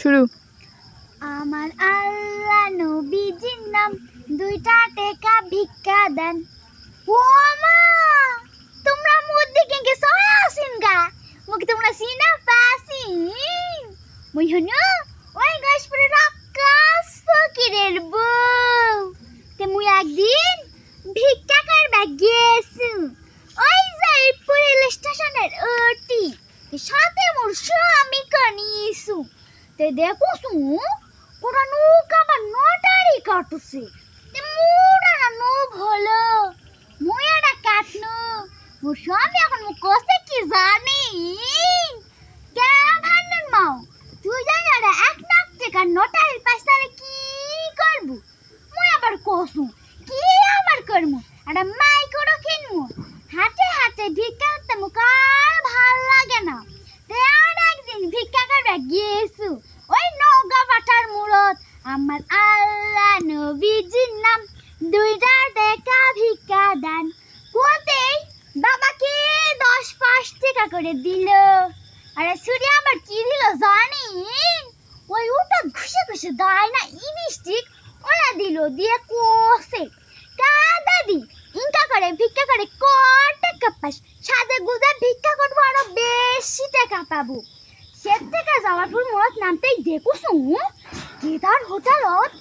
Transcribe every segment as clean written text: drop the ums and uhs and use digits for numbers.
শুরু। আমার আল্লাহ নবীজির নাম, দুইটা টেকা ভিক্ষা দেন। ও মা, তোমরা মধ্যে কে কে সয়া আসিন গা, মুখ তোমরা সিনা পাসিন মুই হনু ওই গাছপুরে রাক্কাস ফকিরের বউ। তে মুই একদিন ভিক্ষা করবা গেছু ওই জয়পুর রেল স্টেশনের ওটি, সাথে মোর স্বামী কানিয়েছু। তে দেখুছু ওরা নৌকা বা নটারি কাটুছে, তে মোরা না নৌক হলো মুয়ারা কাটনু। মোর স্বামী এখন মুখ কষে কি জানি কে ভান্ডন মাও, তুই জানি আর 1 লাখ টাকা নটারির পাশে কি করবো? মুই আবার কসু কি আবার করমু, আর মাই করো কিনমু। হাতে হাতে ভিক্ষা করতে মুখ আর ভাল লাগে না। তে আর একদিন ভিক্ষা করবা গিয়েছু ওই নৌকা পাঠার মুরত। আমার আল্লাহ নবীজির নাম, দুইটা টেকা ভিক্ষা দেন। কোতেই বাবাকে 10-5 টাকা করে দিল। আরে সুরি আবার কি দিল জানি, ওই ওটা ঘুষে ঘুষে দেয় না ইলিশটিক, ওরা দিল দিয়ে কোসে কা দাদি ইনকা করে ভিক্ষা করে কত টাকা পাস, সাজে গুজে ভিক্ষা করবো আরো বেশি টাকা পাবো। সে থেকে যাওয়ার পর মরত নামতেই দেখুছু কেদার হোটেলত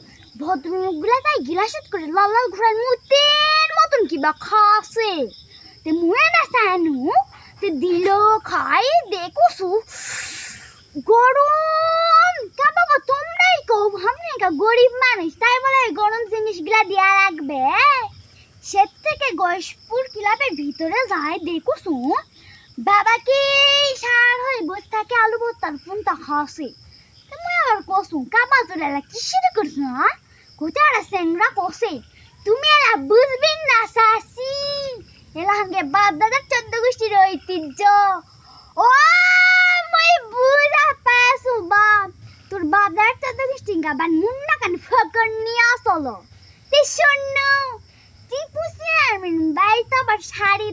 ভদ্রলোকগুলা তাই গিলাসত করে লাল লাল ঘোড়ার মুতের মতন কিবা খাসে। তে মুয়ে না সানু তে দিল খাই দেখুছু গরম। কা বাবা তোমরাই কও, আমি কা গরিব মানুষ তাই বলে গরম জিনিসগুলা দিয়া রাখবে। সে থেকে গয়েশপুর ক্লাবের ভিতরে যায় দেখুছু বাবাকে সার হয়ে বসে থাকে আলু ভর্তার ফোনটা খাসে। তুমি আবার কসু কাবা তোরা কিসের করছো না কোথায় আর স্যাংরা কষে, তুমি এলা বুঝবেন না শাসি, এলা হাঙ্গে বাপ দাদার 14 গোষ্ঠীর ঐতিহ্য। ও মই বুঝা পাসু বাপ, তোর বাপ দাদার 14 গোষ্ঠী গাবান মুন্না কান ফকর নিয়ে আসলো। তে শোনো টিপু চেয়ারম্যান বাড়িতে আবার শাড়ি